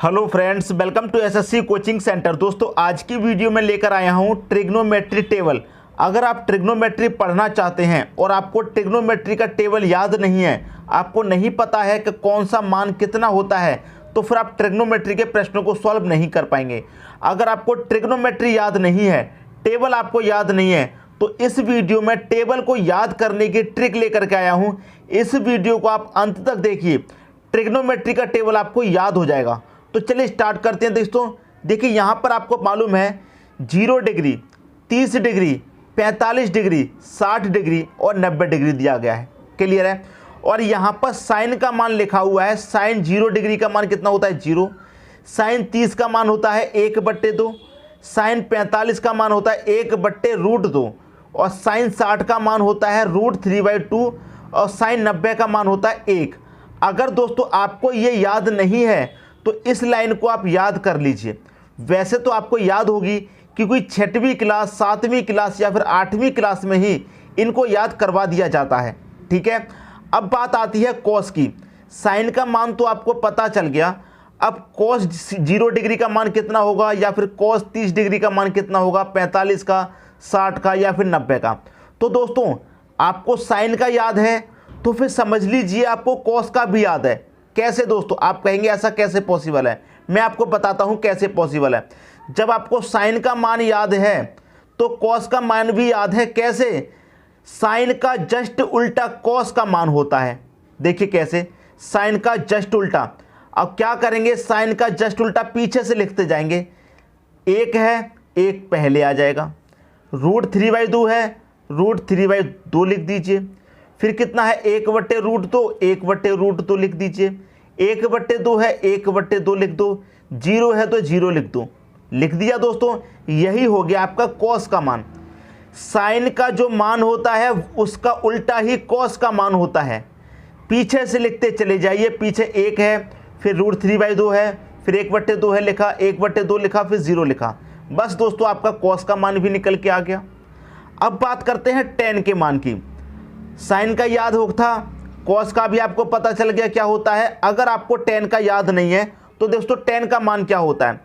Hello friends, welcome to SSC coaching centre. दोस्तों, आज की वीडियो में लेकर आया हूं ट्रिग्नोमेट्री टेबल। अगर आप ट्रिग्नोमेट्री पढ़ना चाहते हैं और आपको ट्रिग्नोमेट्री का टेबल याद नहीं है, आपको नहीं पता है कि कौन सा मान कितना होता है, तो फिर आप ट्रिग्नोमेट्री के प्रश्नों को सॉल्व नहीं कर पाएंगे। अगर आपको ट्रिग्नोमेट्री याद नहीं है, टेबल आपको याद नहीं है, तो इस वीडियो में टेबल को याद करने की ट्रिक लेकर के आया हूँ। इस वीडियो को आप अंत तक देखिए, ट्रिग्नोमेट्री का टेबल आपको याद हो जाएगा। तो चलिए स्टार्ट करते हैं। दोस्तों देखिए, यहाँ पर आपको मालूम है 0 डिग्री, 30 डिग्री, 45 डिग्री, 60 डिग्री और 90 डिग्री दिया गया है। क्लियर है। और यहाँ पर साइन का मान लिखा हुआ है। साइन 0 डिग्री का मान कितना होता है? 0। साइन 30 का मान होता है 1/2। साइन 45 का मान होता है 1/√2 और साइन 60 का मान होता है √3/2 और साइन 90 का मान होता है 1। अगर दोस्तों आपको ये याद नहीं है तो इस लाइन को आप याद कर लीजिए। वैसे तो आपको याद होगी, क्योंकि 6वीं क्लास, 7वीं क्लास या फिर 8वीं क्लास में ही इनको याद करवा दिया जाता है। ठीक है। अब बात आती है कॉस की। साइन का मान तो आपको पता चल गया। अब कॉस 0 डिग्री का मान कितना होगा, या फिर कॉस 30 डिग्री का मान कितना होगा, 45 का, 60 का या फिर 90 का। तो दोस्तों आपको साइन का याद है, तो फिर समझ लीजिए आपको कॉस का भी याद है। कैसे दोस्तों? आप कहेंगे ऐसा कैसे पॉसिबल है? मैं आपको बताता हूं कैसे पॉसिबल है। जब आपको साइन का मान याद है तो कॉस का मान भी याद है। कैसे? साइन का जस्ट उल्टा कॉस का मान होता है। देखिए कैसे, साइन का जस्ट उल्टा। अब क्या करेंगे, साइन का जस्ट उल्टा पीछे से लिखते जाएंगे। 1 है, 1 पहले आ जाएगा। √3/2 है, √3/2 लिख दीजिए। फिर कितना है? 1/√2, 1/√2 लिख दीजिए। 1/2 है, 1/2 लिख दो। 0 है तो 0 लिख दो। लिख दिया दोस्तों। यही हो गया आपका कॉस का मान। साइन का जो मान होता है उसका उल्टा ही कॉस का मान होता है। पीछे से लिखते चले जाइए। पीछे 1 है, फिर √3/2 है, फिर 1/2 है लिखा, 1/2 लिखा, फिर 0 लिखा। बस दोस्तों आपका कॉस का मान भी निकल के आ गया। अब बात करते हैं tan के मान की। साइन का याद हो था, कॉस का भी आपको पता चल गया क्या होता है। अगर आपको tan का याद नहीं है तो दोस्तों tan का मान क्या होता है?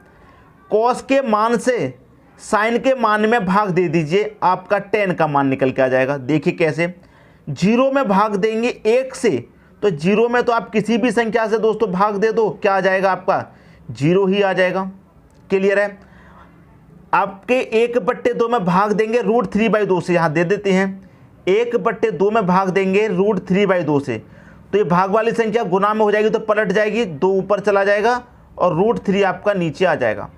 कॉस के मान से साइन के मान में भाग दे दीजिए, आपका tan का मान निकल के आ जाएगा। देखिए कैसे, 0 में भाग देंगे 1 से, तो 0 में तो आप किसी भी संख्या से दोस्तों भाग दे दो, क्या आ जाएगा? आपका 0 ही आ जाएगा। क्लियर है। आपके 1/2 में भाग देंगे √3/2 से, यहाँ दे देते हैं। 1/2 में भाग देंगे √3/2 से, तो ये भाग वाली संख्या गुना में हो जाएगी तो पलट जाएगी, 2 ऊपर चला जाएगा और √3 आपका नीचे आ जाएगा।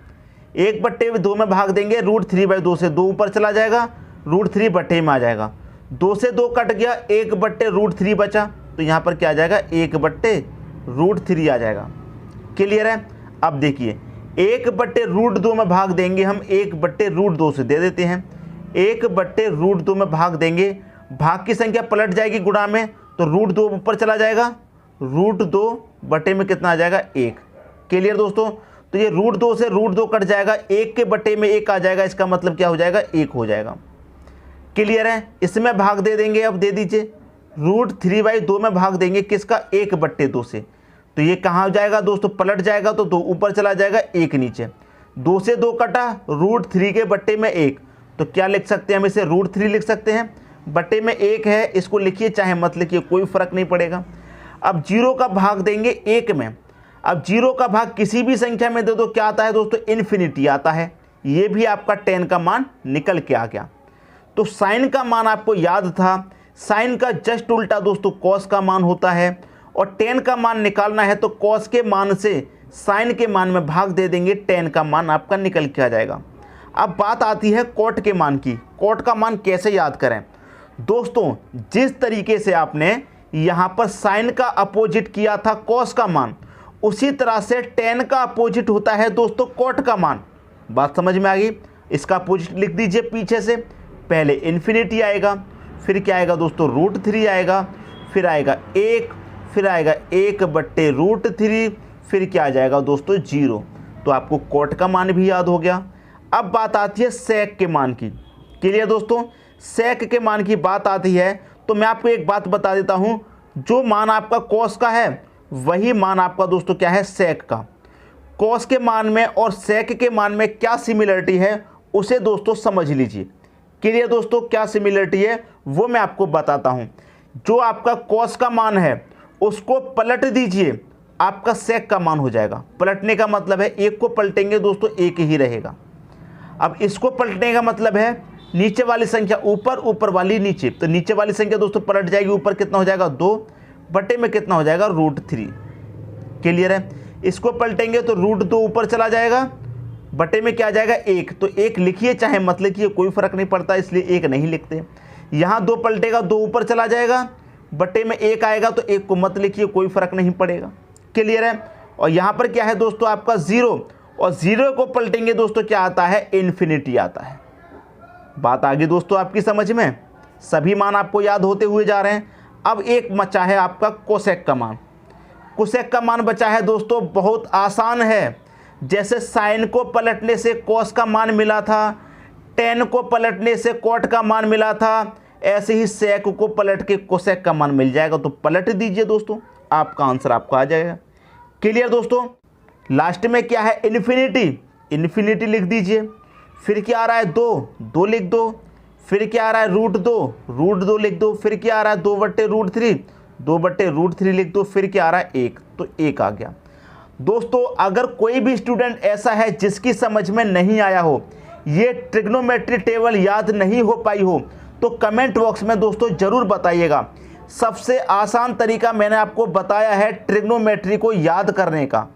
1/2 में भाग देंगे √3/2 से, 2 ऊपर चला जाएगा, √3 बटे में आ जाएगा। 2 से 2 कट गया, 1/√3 बचा, तो यहाँ पर क्या आ जाएगा? 1/√3 आ जाएगा। क्लियर है। अब देखिए, 1/√2 में भाग देंगे हम 1/√2 से, दे देते हैं। 1/√2 में भाग देंगे, भाग की संख्या पलट जाएगी गुणा में, तो √2 ऊपर चला जाएगा, √2 बटे में कितना आ जाएगा? 1। क्लियर दोस्तों। तो ये √2 से √2 कट जाएगा, 1 के बटे में 1 आ जाएगा। इसका मतलब क्या हो जाएगा? 1 हो जाएगा। क्लियर है। इसमें भाग दे देंगे, अब दे दीजिए। √3/2 में भाग देंगे किसका? 1/2 से, तो ये कहाँ हो जाएगा दोस्तों? पलट जाएगा, तो 2 ऊपर चला जाएगा, 1 नीचे। 2 से 2 कटा, √3 के बटे में 1, तो क्या लिख सकते हैं हम इसे? √3 लिख सकते हैं। बटे में 1 है, इसको लिखिए चाहे मत लिखिए, कोई फर्क नहीं पड़ेगा। अब 0 का भाग देंगे 1 में। अब 0 का भाग किसी भी संख्या में दे दो, क्या आता है दोस्तों? इन्फिनिटी आता है। ये भी आपका tan का मान निकल के आ गया। तो साइन का मान आपको याद था। साइन का जस्ट उल्टा दोस्तों कॉस का मान होता है, और tan का मान निकालना है तो कॉस के मान से साइन के मान में भाग दे देंगे, tan का मान आपका निकल के आ जाएगा। अब बात आती है कॉट के मान की। कॉट का मान कैसे याद करें? दोस्तों जिस तरीके से आपने यहाँ पर साइन का अपोजिट किया था कॉस का मान, उसी तरह से tan का अपोजिट होता है दोस्तों कॉट का मान। बात समझ में आ गई? इसका अपोजिट लिख दीजिए पीछे से। पहले इन्फिनिटी आएगा, फिर क्या आएगा दोस्तों? √3 आएगा, फिर आएगा 1, फिर आएगा 1/√3, फिर क्या आ जाएगा दोस्तों? 0। तो आपको कॉट का मान भी याद हो गया। अब बात आती है सेक के मान की। क्लियर दोस्तों। सेक के मान की बात आती है तो मैं आपको एक बात बता देता हूं, जो मान आपका कॉस का है वही मान आपका दोस्तों क्या है? सेक का। कॉस के मान में और सेक के मान में क्या सिमिलरिटी है उसे दोस्तों समझ लीजिए। क्लियर दोस्तों, क्या सिमिलरिटी है वो मैं आपको बताता हूं। जो आपका कॉस का मान है उसको पलट दीजिए, आपका सेक का मान हो जाएगा। पलटने का मतलब है एक को पलटेंगे दोस्तों एक ही रहेगा। अब इसको पलटने का मतलब है नीचे वाली संख्या ऊपर, ऊपर वाली नीचे। तो नीचे वाली संख्या दोस्तों पलट जाएगी, ऊपर कितना हो जाएगा 2 बटे में कितना हो जाएगा √3। क्लियर है। इसको पलटेंगे तो √2 ऊपर चला जाएगा, बटे में क्या आ जाएगा 1। तो 1 लिखिए चाहे मत लिखिए कोई फर्क नहीं पड़ता, इसलिए 1 नहीं लिखते। यहाँ 2 पलटेगा, 2 ऊपर चला जाएगा, बटे में 1 आएगा तो 1 को मत लिखिए कोई फर्क नहीं पड़ेगा। क्लियर है। और यहाँ पर क्या है दोस्तों आपका 0, और 0 को पलटेंगे दोस्तों क्या आता है, इन्फिनिटी आता है। बात आगे दोस्तों आपकी समझ में, सभी मान आपको याद होते हुए जा रहे हैं। अब एक बचा है आपका कोसेक का मान। कोसेक का मान बचा है दोस्तों, बहुत आसान है। जैसे साइन को पलटने से कॉस का मान मिला था, टेन को पलटने से कॉट का मान मिला था, ऐसे ही सेक को पलट के कोसेक का मान मिल जाएगा। तो पलट दीजिए दोस्तों, आपका आंसर आपका आ जाएगा। क्लियर दोस्तों। लास्ट में क्या है, इन्फिनिटी। इन्फिनिटी लिख दीजिए। फिर क्या आ रहा है 2 लिख दो। फिर क्या आ रहा है √2 लिख दो। फिर क्या आ रहा है 2 बटे √3, 2 बटे √3 लिख दो। फिर क्या आ रहा है 1, तो 1 आ गया। दोस्तों अगर कोई भी स्टूडेंट ऐसा है जिसकी समझ में नहीं आया हो, ये ट्रिग्नोमेट्री टेबल याद नहीं हो पाई हो, तो कमेंट बॉक्स में दोस्तों ज़रूर बताइएगा। सबसे आसान तरीका मैंने आपको बताया है ट्रिग्नोमेट्री को याद करने का।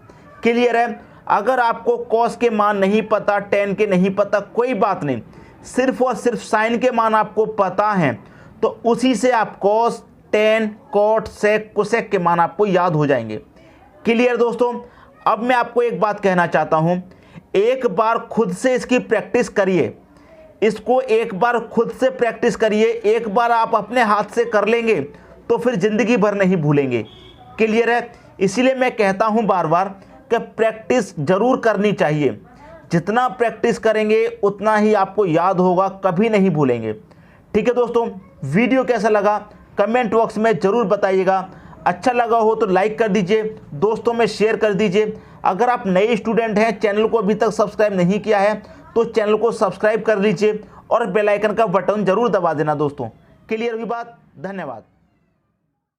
क्लियर है। अगर आपको कॉस के मान नहीं पता, टेन के नहीं पता, कोई बात नहीं, सिर्फ और सिर्फ साइन के मान आपको पता हैं, तो उसी से आप कॉस, टेन, कॉट, सेक, कोसेक के मान आपको याद हो जाएंगे। क्लियर दोस्तों। अब मैं आपको एक बात कहना चाहता हूं, एक बार खुद से इसकी प्रैक्टिस करिए, इसको एक बार खुद से प्रैक्टिस करिए। एक बार आप अपने हाथ से कर लेंगे तो फिर ज़िंदगी भर नहीं भूलेंगे। क्लियर है। इसीलिए मैं कहता हूं बार बार कि प्रैक्टिस ज़रूर करनी चाहिए। जितना प्रैक्टिस करेंगे उतना ही आपको याद होगा, कभी नहीं भूलेंगे। ठीक है दोस्तों, वीडियो कैसा लगा कमेंट बॉक्स में ज़रूर बताइएगा। अच्छा लगा हो तो लाइक कर दीजिए, दोस्तों में शेयर कर दीजिए। अगर आप नए स्टूडेंट हैं, चैनल को अभी तक सब्सक्राइब नहीं किया है तो चैनल को सब्सक्राइब कर लीजिए और बेल आइकन का बटन ज़रूर दबा देना दोस्तों। क्लियर हुई बात। धन्यवाद।